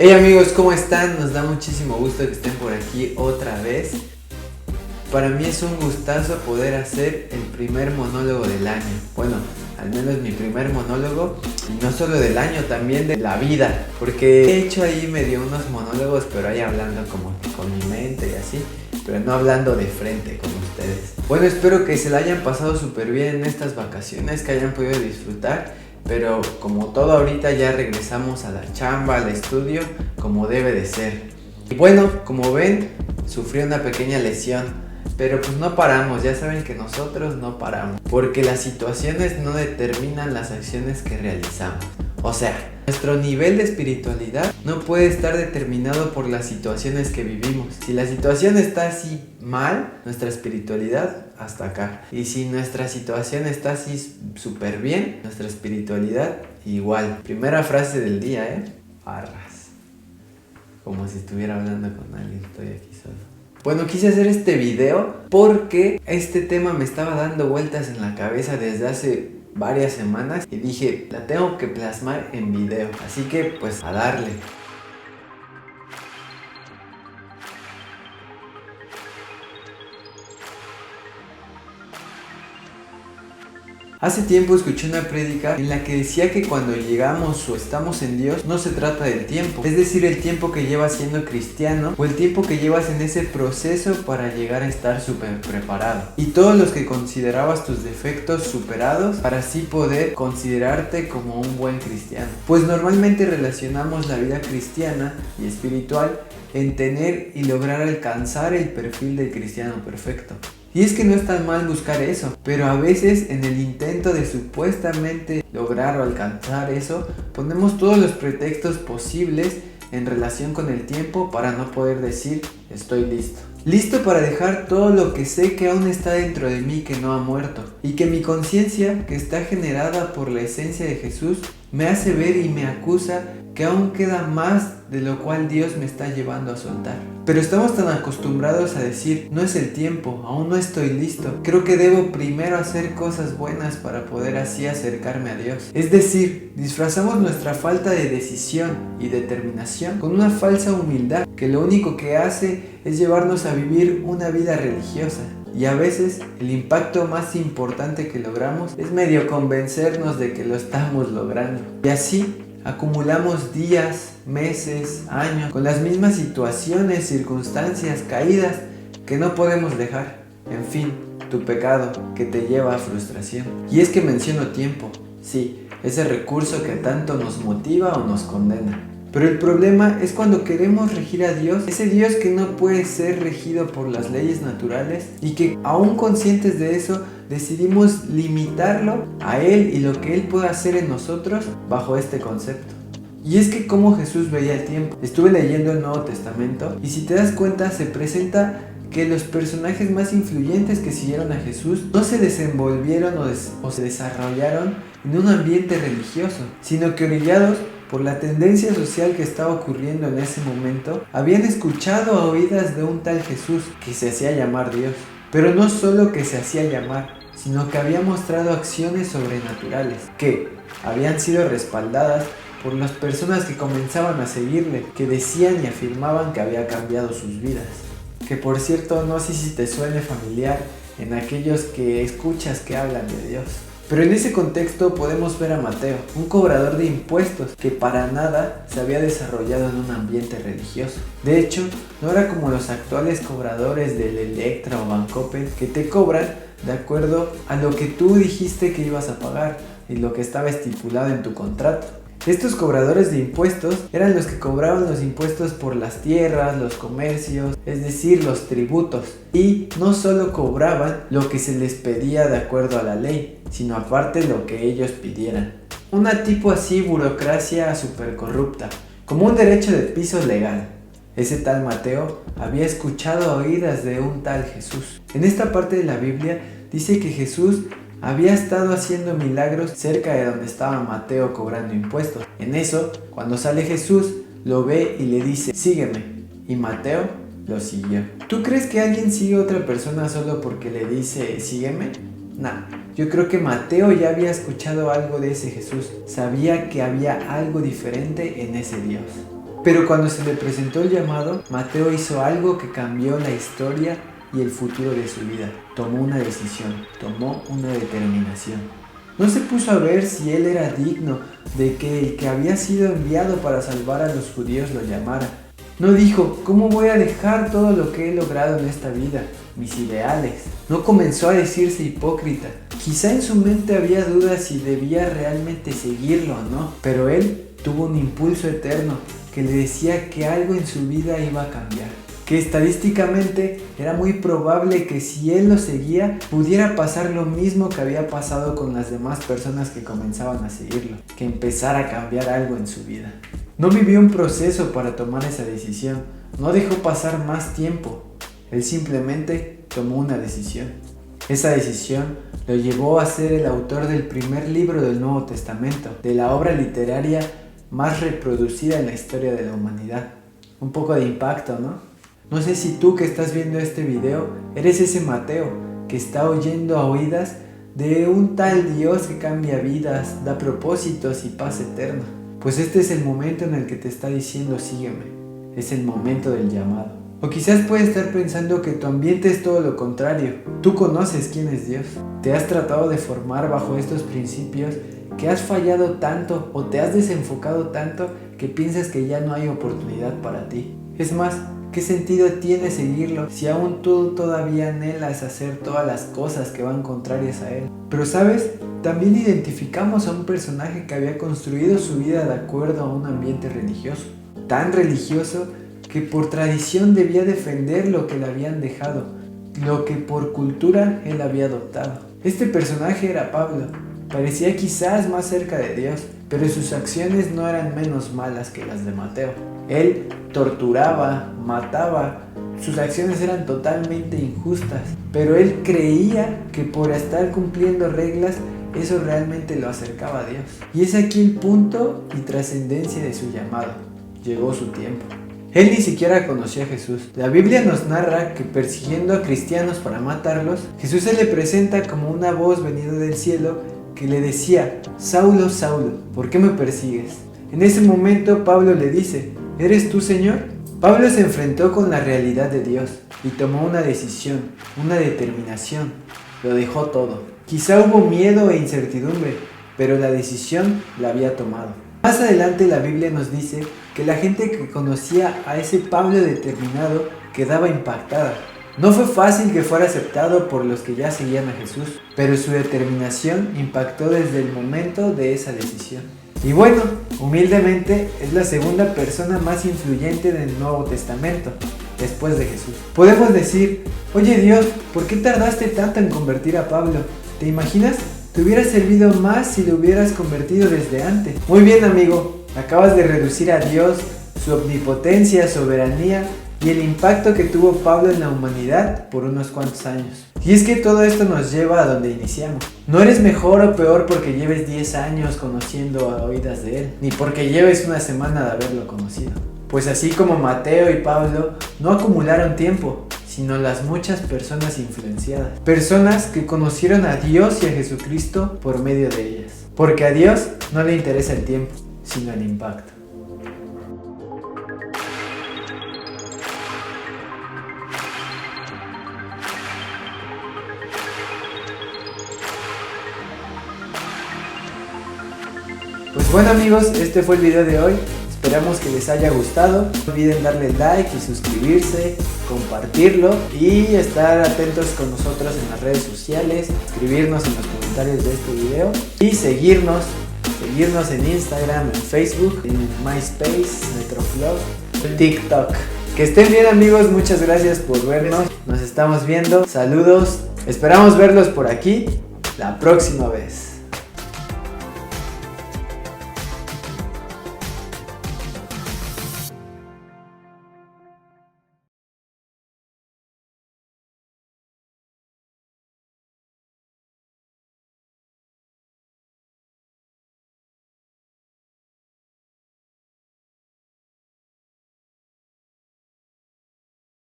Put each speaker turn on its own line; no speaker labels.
Hey amigos, ¿cómo están? Nos da muchísimo gusto que estén por aquí otra vez. Para mí es un gustazo poder hacer el primer monólogo del año. Bueno, al menos mi primer monólogo, y no solo del año, también de la vida. Porque he hecho ahí medio unos monólogos, pero ahí hablando como que con mi mente y así, pero no hablando de frente con ustedes. Bueno, espero que se la hayan pasado súper bien en estas vacaciones, que hayan podido disfrutar. Pero como todo ahorita ya regresamos a la chamba, al estudio, como debe de ser. Y bueno, como ven, sufrí una pequeña lesión, pero pues no paramos, ya saben que nosotros no paramos, porque las situaciones no determinan las acciones que realizamos. O sea, nuestro nivel de espiritualidad no puede estar determinado por las situaciones que vivimos. Si la situación está así mal, nuestra espiritualidad hasta acá. Y si nuestra situación está así súper bien, nuestra espiritualidad igual. Primera frase del día, Barras. Como si estuviera hablando con alguien, estoy aquí solo. Bueno, quise hacer este video porque este tema me estaba dando vueltas en la cabeza desde hace varias semanas y dije, la tengo que plasmar en video, así que pues a darle. Hace tiempo escuché una prédica en la que decía que cuando llegamos o estamos en Dios no se trata del tiempo, es decir, el tiempo que llevas siendo cristiano o el tiempo que llevas en ese proceso para llegar a estar súper preparado y todos los que considerabas tus defectos superados para así poder considerarte como un buen cristiano. Pues normalmente relacionamos la vida cristiana y espiritual en tener y lograr alcanzar el perfil del cristiano perfecto. Y es que no es tan mal buscar eso, pero a veces en el intento de supuestamente lograr o alcanzar eso, ponemos todos los pretextos posibles en relación con el tiempo para no poder decir estoy listo. Listo para dejar todo lo que sé que aún está dentro de mí que no ha muerto y que mi conciencia, que está generada por la esencia de Jesús, me hace ver y me acusa que aún queda más de lo cual Dios me está llevando a soltar. Pero estamos tan acostumbrados a decir, no es el tiempo, aún no estoy listo. Creo que debo primero hacer cosas buenas para poder así acercarme a Dios. Es decir, disfrazamos nuestra falta de decisión y determinación con una falsa humildad que lo único que hace es llevarnos a vivir una vida religiosa. Y a veces el impacto más importante que logramos es medio convencernos de que lo estamos logrando. Y así acumulamos días, meses, años con las mismas situaciones, circunstancias, caídas que no podemos dejar. En fin, tu pecado que te lleva a frustración. Y es que menciono tiempo, sí, ese recurso que tanto nos motiva o nos condena. Pero el problema es cuando queremos regir a Dios, ese Dios que no puede ser regido por las leyes naturales y que aún conscientes de eso decidimos limitarlo a Él y lo que Él puede hacer en nosotros bajo este concepto. Y es que como Jesús veía el tiempo. Estuve leyendo el Nuevo Testamento y si te das cuenta se presenta que los personajes más influyentes que siguieron a Jesús no se desenvolvieron o se desarrollaron en un ambiente religioso, sino que orillados por la tendencia social que estaba ocurriendo en ese momento, habían escuchado a oídas de un tal Jesús que se hacía llamar Dios. Pero no solo que se hacía llamar, sino que había mostrado acciones sobrenaturales que habían sido respaldadas por las personas que comenzaban a seguirle, que decían y afirmaban que había cambiado sus vidas. Que por cierto, no sé si te suene familiar en aquellos que escuchas que hablan de Dios. Pero en ese contexto podemos ver a Mateo, un cobrador de impuestos que para nada se había desarrollado en un ambiente religioso. De hecho, no era como los actuales cobradores del Electra o Bancoppel que te cobran de acuerdo a lo que tú dijiste que ibas a pagar y lo que estaba estipulado en tu contrato. Estos cobradores de impuestos eran los que cobraban los impuestos por las tierras, los comercios, es decir, los tributos. Y no solo cobraban lo que se les pedía de acuerdo a la ley, sino aparte lo que ellos pidieran. Una tipo así burocracia súper corrupta, como un derecho de piso legal. Ese tal Mateo había escuchado oídas de un tal Jesús. En esta parte de la Biblia dice que Jesús había estado haciendo milagros cerca de donde estaba Mateo cobrando impuestos. En eso, cuando sale Jesús, lo ve y le dice, sígueme. Y Mateo lo siguió. ¿Tú crees que alguien sigue a otra persona solo porque le dice, sígueme? Nah, yo creo que Mateo ya había escuchado algo de ese Jesús. Sabía que había algo diferente en ese Dios. Pero cuando se le presentó el llamado, Mateo hizo algo que cambió la historia y el futuro de su vida. Tomó una decisión, tomó una determinación. No se puso a ver si él era digno de que el que había sido enviado para salvar a los judíos lo llamara. No dijo, ¿cómo voy a dejar todo lo que he logrado en esta vida? Mis ideales. No comenzó a decirse hipócrita. Quizá en su mente había dudas si debía realmente seguirlo o no, pero él tuvo un impulso eterno que le decía que algo en su vida iba a cambiar. Que estadísticamente era muy probable que si él lo seguía, pudiera pasar lo mismo que había pasado con las demás personas que comenzaban a seguirlo, que empezara a cambiar algo en su vida. No vivió un proceso para tomar esa decisión, no dejó pasar más tiempo, él simplemente tomó una decisión. Esa decisión lo llevó a ser el autor del primer libro del Nuevo Testamento, de la obra literaria más reproducida en la historia de la humanidad. Un poco de impacto, ¿no? No sé si tú que estás viendo este video eres ese Mateo que está oyendo a oídas de un tal Dios que cambia vidas, da propósitos y paz eterna. Pues este es el momento en el que te está diciendo sígueme. Es el momento del llamado. O quizás puedes estar pensando que tu ambiente es todo lo contrario. Tú conoces quién es Dios. Te has tratado de formar bajo estos principios que has fallado tanto o te has desenfocado tanto que piensas que ya no hay oportunidad para ti. Es más, ¿qué sentido tiene seguirlo si aún tú todavía anhelas hacer todas las cosas que van contrarias a él? Pero ¿sabes? También identificamos a un personaje que había construido su vida de acuerdo a un ambiente religioso. Tan religioso que por tradición debía defender lo que le habían dejado, lo que por cultura él había adoptado. Este personaje era Pablo. Parecía quizás más cerca de Dios, pero sus acciones no eran menos malas que las de Mateo. Él torturaba, mataba, sus acciones eran totalmente injustas, pero él creía que por estar cumpliendo reglas, eso realmente lo acercaba a Dios. Y es aquí el punto y trascendencia de su llamado. Llegó su tiempo. Él ni siquiera conoció a Jesús. La Biblia nos narra que persiguiendo a cristianos para matarlos, Jesús se le presenta como una voz venida del cielo que le decía, Saulo, Saulo, ¿por qué me persigues? En ese momento Pablo le dice, ¿eres tú, Señor? Pablo se enfrentó con la realidad de Dios y tomó una decisión, una determinación. Lo dejó todo. Quizá hubo miedo e incertidumbre, pero la decisión la había tomado. Más adelante la Biblia nos dice que la gente que conocía a ese Pablo determinado quedaba impactada. No fue fácil que fuera aceptado por los que ya seguían a Jesús, pero su determinación impactó desde el momento de esa decisión. Y bueno, humildemente es la segunda persona más influyente del Nuevo Testamento, después de Jesús. Podemos decir, oye Dios, ¿por qué tardaste tanto en convertir a Pablo? ¿Te imaginas? Te hubiera servido más si lo hubieras convertido desde antes. Muy bien, amigo, acabas de reducir a Dios, su omnipotencia, soberanía y el impacto que tuvo Pablo en la humanidad por unos cuantos años. Y es que todo esto nos lleva a donde iniciamos. No eres mejor o peor porque lleves 10 años conociendo a oídas de él, ni porque lleves una semana de haberlo conocido. Pues así como Mateo y Pablo no acumularon tiempo, sino las muchas personas influenciadas. Personas que conocieron a Dios y a Jesucristo por medio de ellas. Porque a Dios no le interesa el tiempo, sino el impacto. Pues bueno amigos, este fue el video de hoy. Esperamos que les haya gustado. No olviden darle like y suscribirse, compartirlo y estar atentos con nosotros en las redes sociales, escribirnos en los comentarios de este video y seguirnos en Instagram, en Facebook, en MySpace, Metroflog, TikTok. Que estén bien amigos, muchas gracias por vernos. Nos estamos viendo. Saludos. Esperamos verlos por aquí la próxima vez.